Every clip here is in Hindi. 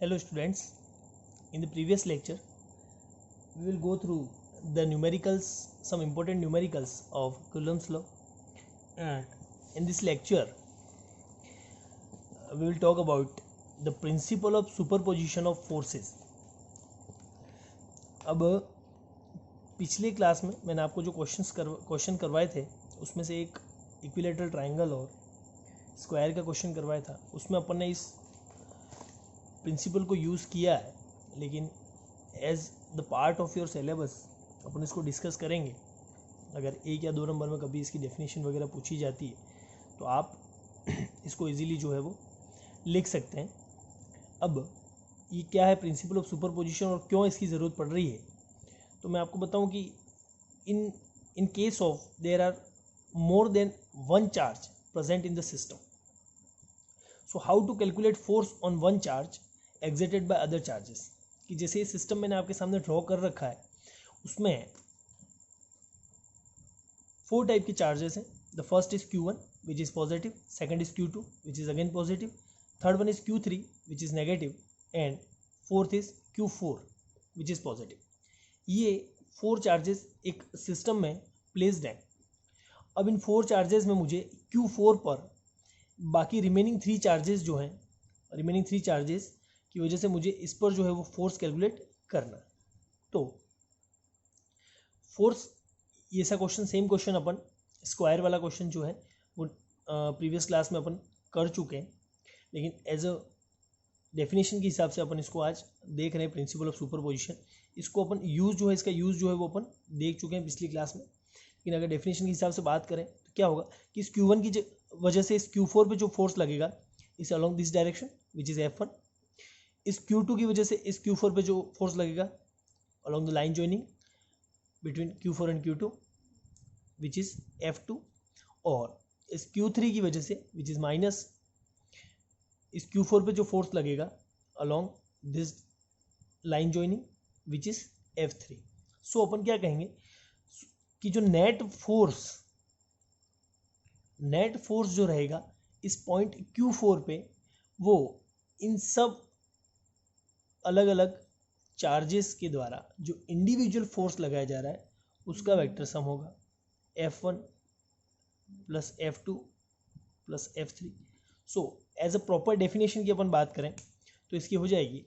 Hello students, in the previous lecture we will go through the numericals, some important numericals of Coulomb's law, and in this lecture we will talk about the principle of superposition of forces. अब पिछले क्लास में मैंने आपको जो क्वेश्चन करवाए थे उसमें से एक इक्विलेटरल ट्रायंगल और स्क्वायर का क्वेश्चन करवाया था, उसमें अपन ने इस प्रिंसिपल को यूज़ किया है, लेकिन as the part of your syllabus अपन इसको डिस्कस करेंगे। अगर 1 या 2 नंबर में कभी इसकी डेफिनेशन वगैरह पूछी जाती है तो आप इसको इजीली जो है वो लिख सकते हैं। अब ये क्या है प्रिंसिपल ऑफ सुपरपोजिशन और क्यों इसकी ज़रूरत पड़ रही है, तो मैं आपको बताऊं कि in case of there are more than one charge present in the system, so how to calculate force on one charge exerted by other charges. कि जैसे ये सिस्टम मैंने आपके सामने ड्रॉ कर रखा है, उसमें 4 टाइप के चार्जेस हैं। The first is Q1 which is positive, second is Q2 which is again positive, third one is Q3 which is negative, and fourth is Q4 which is positive. ये 4 चार्जेस एक सिस्टम में प्लेस्ड हैं। अब इन 4 चार्जेस में मुझे Q4 पर बाकी रिमेनिंग 3 चार्जेस जो हैं, रिमेनिंग 3 चार्जेस की वजह से मुझे इस पर जो है वो फोर्स कैलकुलेट करना है। तो फोर्स, ये सा क्वेश्चन, सेम क्वेश्चन अपन स्क्वायर वाला क्वेश्चन जो है वो प्रीवियस क्लास में अपन कर चुके हैं, लेकिन एज अ डेफिनेशन के हिसाब से अपन इसको आज देख रहे हैं। प्रिंसिपल ऑफ सुपरपोजिशन, इसको अपन यूज़ जो है, इसका यूज़ जो है वो अपन देख चुके हैं पिछली क्लास में। लेकिन अगर डेफिनेशन के हिसाब से बात करें तो क्या होगा कि इस Q1 की वजह से इस Q4 पे जो फोर्स लगेगा इस along this direction which is F1, इस Q2 की वजह से इस Q4 पे जो फोर्स लगेगा along the line joining between Q4 and Q2 which is F2, और इस Q3 की वजह से विच इज़ माइनस इस Q4 पे जो फोर्स लगेगा along this line joining which is F3। सो अपन क्या कहेंगे कि जो नेट फोर्स जो रहेगा इस पॉइंट Q4 पे, वो इन सब अलग अलग चार्जेस के द्वारा जो इंडिविजुअल फोर्स लगाया जा रहा है उसका वेक्टर सम होगा F1 plus F2 plus F3। So as a proper definition की अपन बात करें तो इसकी हो जाएगी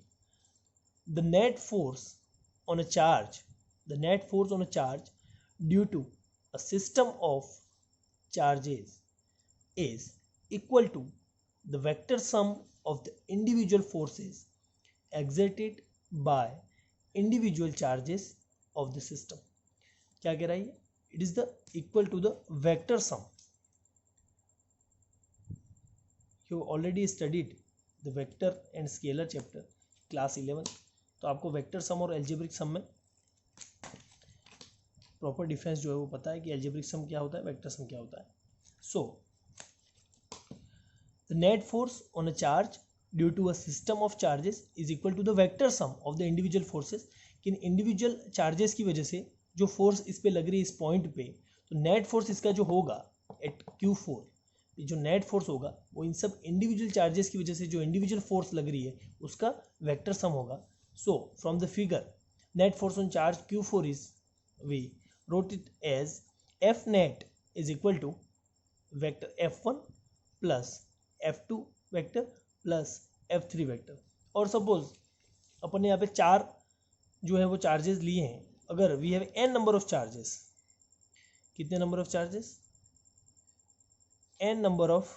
the net force on a charge due to a system of charges is equal to the vector sum of the individual forces exerted by individual charges of the system। क्या कह रहा है ये? It is the equal to the vector sum। You already studied the vector and scalar chapter class 11, तो आपको वेक्टर सम और एल्जेब्रिक सम में प्रॉपर डिफरेंस जो है वो पता है कि एल्जेब्रिक सम क्या होता है, वेक्टर सम क्या होता है। सो the net force on a charge due to a system of charges is equal to the vector sum of the individual forces। कि इन इंडिविजुअल चार्जेस की वजह से जो फोर्स इस पे लग रही है इस पॉइंट पे, तो नेट फोर्स इसका जो होगा एट Q4, जो नेट फोर्स होगा वो इन सब इंडिविजुअल चार्जेस की वजह से जो इंडिविजुअल फोर्स लग रही है उसका वेक्टर सम होगा। So from the figure net force on charge Q4 is, we wrote it as F net is equal to vector F1 plus F2 vector plus F3 vector. और सपोज अपन ने यहाँ पे 4 जो है वो चार्जेस लिए हैं। अगर we have n number of charges, कितने number of charges? n number of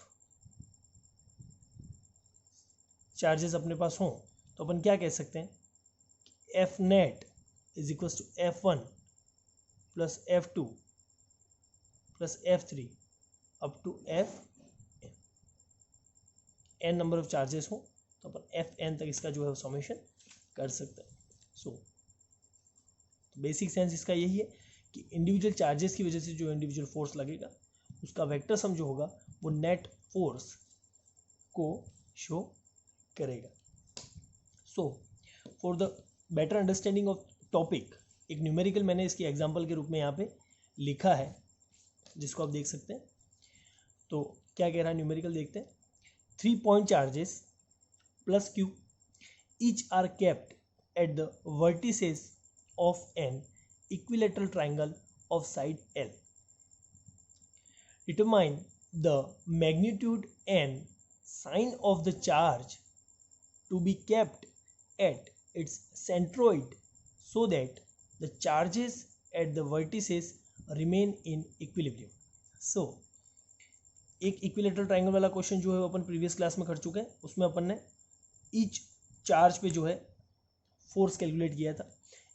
charges अपने पास हों तो अपन क्या कह सकते हैं, F net is equal to F1 plus F2 plus F3 up to F n number of charges हो तो अपन Fn तक इसका जो है समेशन कर सकते हैं। सो बेसिक सेंस इसका यही है कि इंडिविजुअल चार्जेस की वजह से जो इंडिविजुअल फोर्स लगेगा उसका वेक्टर सम जो होगा वो नेट फोर्स को शो करेगा। So for the better understanding of topic, एक न्यूमेरिकल मैंने इसकी एग्जांपल के रूप में यहाँ पे लिखा है जिसको आप देख सकते हैं। तो क्या कह रहा है न्यूमेरिकल, देखते हैं। 3 point charges plus Q each are kept at the vertices of an equilateral triangle of side L. Determine the magnitude and sign of the charge to be kept at its centroid so that the charges at the vertices remain in equilibrium. So एक इक्विलेटरल ट्राइंगल वाला क्वेश्चन जो है वो अपन प्रीवियस क्लास में कर चुके हैं. उसमें अपन ने ईच चार्ज पे जो है फोर्स कैलकुलेट किया था.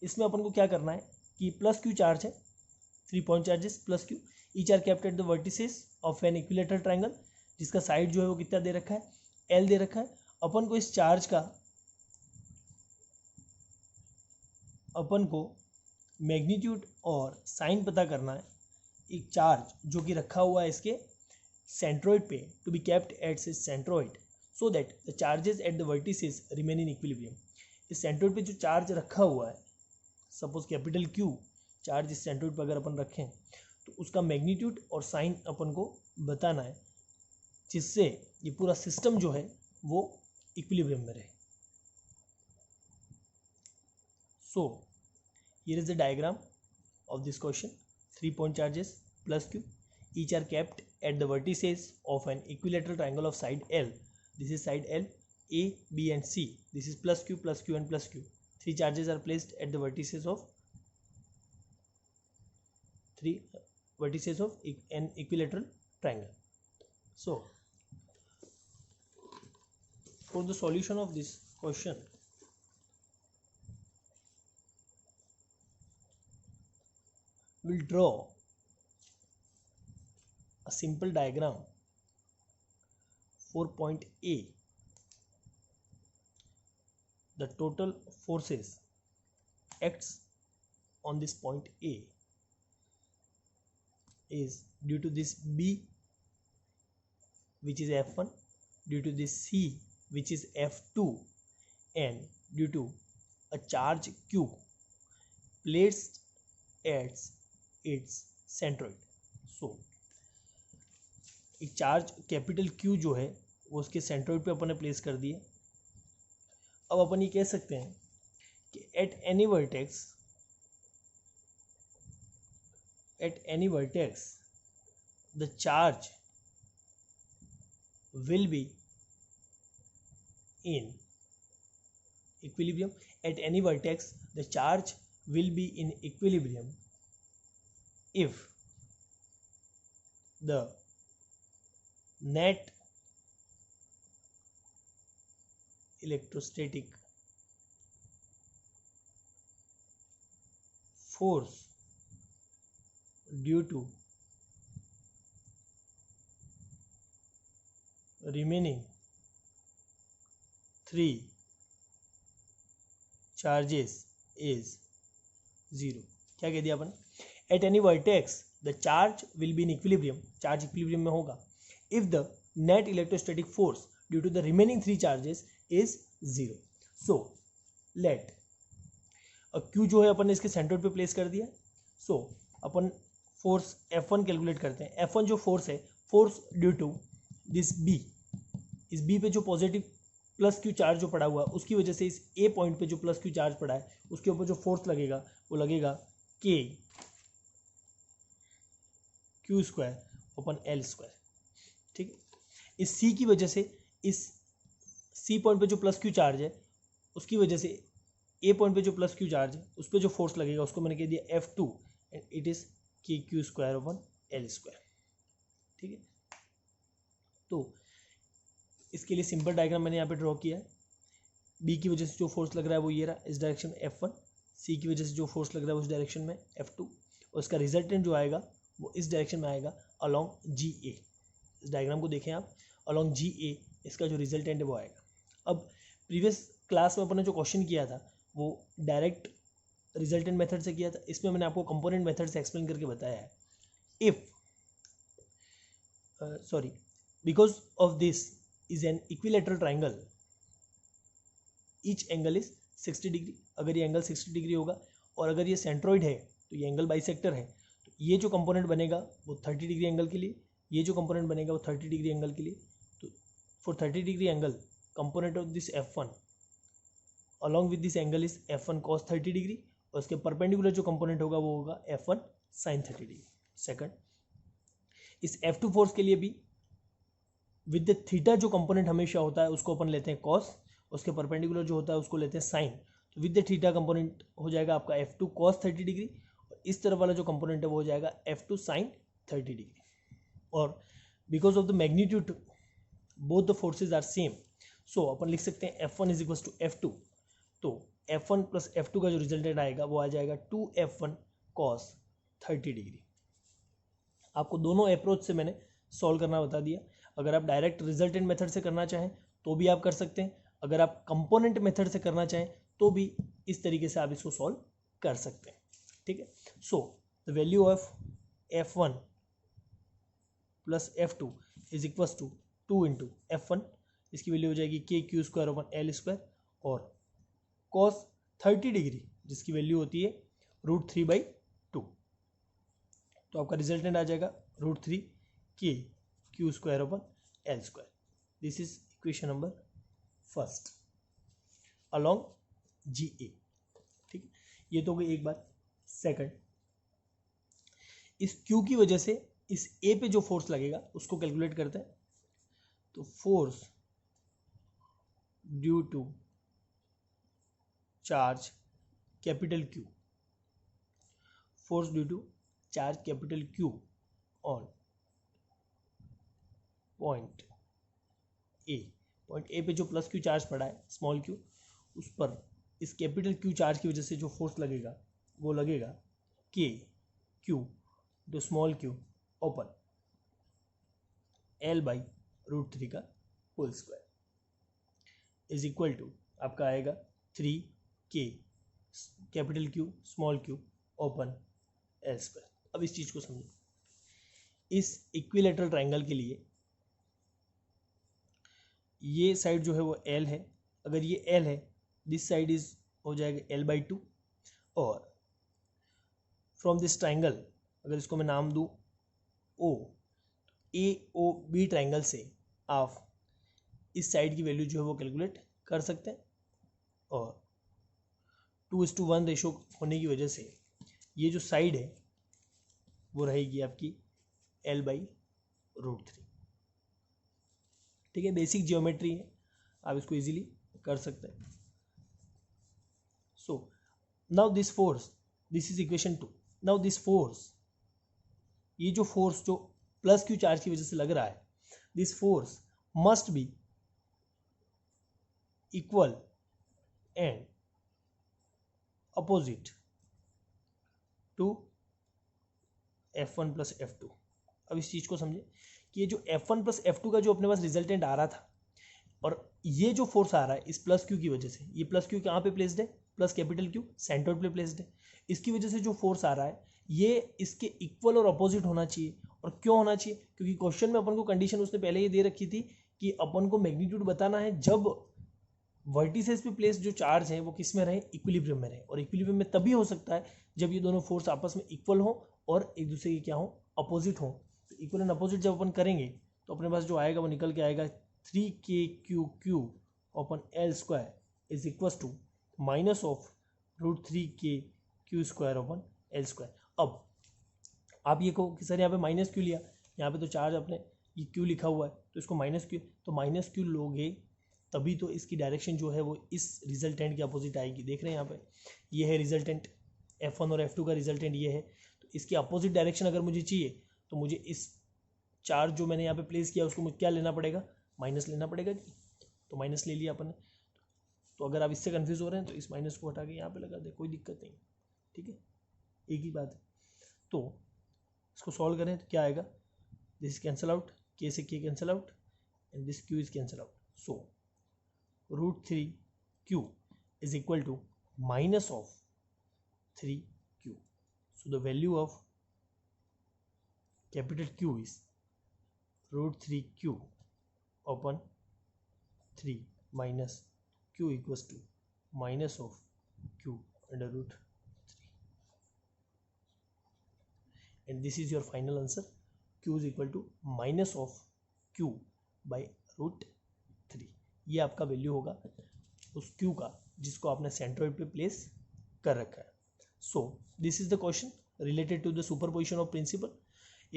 इसमें अपन को क्या करना है कि प्लस क्यू चार्ज है, 3 point charges plus Q, each are kept at the vertices of an equilateral triangle, जिसका साइड जो है वो कितना दे रखा है, एल दे रखा है. अपन को इस चार्ज का अपन को मैग्नीट्यूड और साइन पता करना है. एक चार्ज जो कि रखा हुआ है इसके सेंट्रोइड पे, to be kept at its centroid so that the charges at the vertices remain in equilibrium. इस सेंट्रोइड पे जो चार्ज रखा हुआ है, सपोज कैपिटल क्यू चार्ज इस सेंट्रोइड पर अगर अपन रखें तो उसका मैग्नीट्यूड और साइन अपन को बताना है, जिससे ये पूरा सिस्टम जो है वो इक्विलिब्रियम में रहे. So here is the diagram of this question. 3 point charges plus q, each are kept at the vertices of an equilateral triangle of side L. This is side L, A, B and C. This is plus q and plus q. 3 charges are placed at the vertices of an equilateral triangle. So for the solution of this question, we'll draw a simple diagram for point A. The total forces acts on this point A is due to this B, which is F1, due to this C, which is F2, and due to a charge Q placed at its centroid. So एक चार्ज कैपिटल Q जो है वो उसके सेंट्रोइड पे अपन ने प्लेस कर दिए. अब अपन ये कह सकते हैं कि at any vertex the charge will be in equilibrium. At any vertex the charge will be in equilibrium if the net electrostatic force due to remaining 3 charges is 0. क्या कह दिया अपन? At any vertex the charge will be in equilibrium. Charge equilibrium में होगा if the net electrostatic force due to the remaining 3 charges is 0. So let Q जो है अपन ने इसके सेंट्रोइड पे प्लेस कर दिया. So अपन फोर्स F1 कैलकुलेट करते हैं. F1 जो फोर्स है, force due to this B, इस B पे जो पॉजिटिव प्लस Q चार्ज जो पड़ा हुआ है उसकी वजह से इस A पॉइंट पे जो प्लस Q चार्ज पड़ा है उसके ऊपर जो फोर्स लगेगा वो लगेगा K Q square upon L square. ठीक है. इस C की वजह से इस C पॉइंट पे जो प्लस Q चार्ज है उसकी वजह से A पॉइंट पे जो प्लस Q चार्ज है उस पर जो फोर्स लगेगा उसको मैंने कह दिया F2 and it is KQ square upon L square. ठीक है. तो इसके लिए सिंपल डायग्राम मैंने यहाँ पे ड्रॉ किया है. B की वजह से जो फोर्स लग रहा है वो ये रहा, इस डायरेक्शन में F1. C की वजह से जो फोर्स लग रहा है उस डायरेक्शन में F2. और इसका रिजल्टेंट जो आएगा वो इस डायरेक्शन में आएगा अलॉन्ग GA. इस डायग्राम को देखें आप, अलॉन्ग GA इसका जो रिजल्टेंट है वो आएगा. अब प्रीवियस क्लास में अपन ने जो क्वेश्चन किया था वो डायरेक्ट रिजल्टेंट मेथड से किया था. इसमें मैंने आपको कंपोनेंट मेथड से एक्सप्लेन करके बताया है. If because of this is an equilateral triangle, each angle is 60 degree. अगर ये एंगल 60 डिग्री होगा और अगर ये सेंट्रोइड है तो ये एंगल बाइसेक्टर है, तो ये जो कंपोनेंट बनेगा वो 30 डिग्री एंगल के लिए, ये जो कंपोनेंट बनेगा वो 30 डिग्री एंगल के लिए. तो for 30 degree angle component of this F1 along with this angle is F1 cos 30 degree, और उसके परपेंडिकुलर जो कंपोनेंट होगा वो होगा F1 sin 30 डिग्री। सेकंड, इस F2 फोर्स के लिए भी विद द थीटा जो कंपोनेंट हमेशा होता है उसको अपन लेते हैं cos, उसके परपेंडिकुलर जो होता है उसको लेते हैं sin। तो विद द थीटा कंपोनेंट हो जाएगा आपका F2 cos 30 डिग्री, और इस तरफ वाला जो कंपोनेंट है वो हो जाएगा F2 sin 30 डिग्री। और because of the magnitude both the forces are same, so अपन लिख सकते हैं F1 is equal to F2। तो F1 प्लस F2 का जो रिजल्टेंट आएगा वो आ जाएगा 2F1 cos 30 डिग्री। आपको दोनों अप्रोच से मैंने सॉल्व करना बता दिया। अगर आप डायरेक्ट रिजल्टेंट मेथड से करना चाहें तो भी आप कर सकते हैं, अगर आप कंपोनेंट मेथड से करना चाहें तो भी इस तरीके से आप इसको सॉल्व कर सकते हैं। ठीक है, so the value of F1 plus F2 is equal to 2 into F1, इसकी वैल्यू हो जाएगी KQ square over L square, और cos 30 डिग्री जिसकी वैल्यू होती है √3/2, तो आपका रिजल्टेंट आ जाएगा √3 KQ square over L square. This is equation number first along GA। ठीक है, ये तो हो गई एक बात। सेकंड, इस Q की वजह से इस A पे जो फोर्स लगेगा उसको कैलकुलेट करते हैं। तो force due to charge capital Q, force due to charge capital Q on point A पे जो प्लस Q चार्ज पड़ा है स्मॉल q, उस पर इस कैपिटल Q चार्ज की वजह से जो फोर्स लगेगा वो लगेगा KQ जो स्मॉल q ओपन L/√3 का whole square is equal to आपका आएगा 3K capital Q small q upon L square. अब इस चीज को समझो, इस इक्विलेटरल ट्रायंगल के लिए ये साइड जो है वो L है, अगर ये L है दिस साइड इज हो जाएगा L/2, और फ्रॉम दिस ट्रायंगल अगर इसको मैं नाम दूं O, AOB ट्रायंगल से आप इस साइड की वैल्यू जो है वो कैलकुलेट कर सकते हैं, और 2:1 रेशो होने की वजह से ये जो साइड है वो रहेगी आपकी L/√3। ठीक है, बेसिक जियोमेट्री है, आप इसको इजीली कर सकते हैं। So now this force, this is equation 2। Now this force, ये जो फोर्स जो प्लस Q चार्ज की वजह से लग रहा है, this force must be equal and opposite to F1 plus F2। अब इस चीज को समझे कि ये जो F1 प्लस F2 का जो अपने पास रिजल्टेंट आ रहा था, और ये जो फोर्स आ रहा है इस प्लस Q की वजह से, ये प्लस Q कहाँ पे प्लेस्ड है, प्लस कैपिटल Q सेंटर पे प्लेस्ड है, इसकी वजह से जो फोर्स आ रहा है ये इसके इक्वल और अपोजिट होना चाहिए। और क्यों होना चाहिए, क्योंकि क्वेश्चन में अपन को कंडीशन उसने पहले ये दे रखी थी कि अपन को मैग्नीट्यूड बताना है जब वर्टिसेस पे प्लेस जो चार्ज है वो किस में रहे, इक्विलिब्रियम में रहे। और इक्विलिब्रियम में तभी हो सकता है जब ये दोनों फोर्स आपस में इक्वल हो और एक दूसरे के क्या हो, अपोजिट हो। तो इक्वल एंड अपोजिट जब अपन करेंगे तो अपने पास जो आएगा वो निकल के आएगा 3KQQ upon L square is equal to minus of √3KQ square upon L square. अब आप ये कहो कि सर यहाँ पे माइनस क्यों लिया, यहाँ पे तो चार्ज अपने ये Q लिखा हुआ है तो इसको माइनस क्यों, तो माइनस क्यों लोगे तभी तो इसकी डायरेक्शन जो है वो इस रिजल्टेंट के अपोजिट आएगी। देख रहे हैं यहाँ पे ये है रिजल्टेंट, F1 और F2 का रिजल्टेंट ये है, तो इसकी अपोजिट डायरेक्शन अगर मुझे चाहिए तो मुझे इस चार्ज जो मैंने यहाँ पे प्लेस किया उसको मुझे क्या लेना पड़ेगा, माइनस लेना पड़ेगा। तो माइनस ले लिया अपन ने। तो अगर आप इससे कंफ्यूज हो रहे हैं तो इस माइनस को हटा के यहाँ पे लगा दे, कोई दिक्कत नहीं। ठीक है, एक ही बात है। तो इसको सॉल्व करें तो क्या आएगा, दिस कैंसल आउट, K से K cancel out and this Q is cancel out. So √3Q is equal to minus of 3Q. So the value of capital Q is √3Q upon 3 minus Q equals to minus of Q under √3. And this is your final answer. Q is equal to minus of Q by √3. ये आपका वैल्यू होगा उस Q का जिसको आपने सेंट्रोइड पे प्लेस कर रखा है. So this is the question related to the superposition of principle.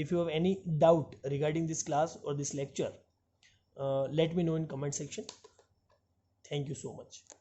If you have any doubt regarding this class or this lecture, let me know in comment section. Thank you so much.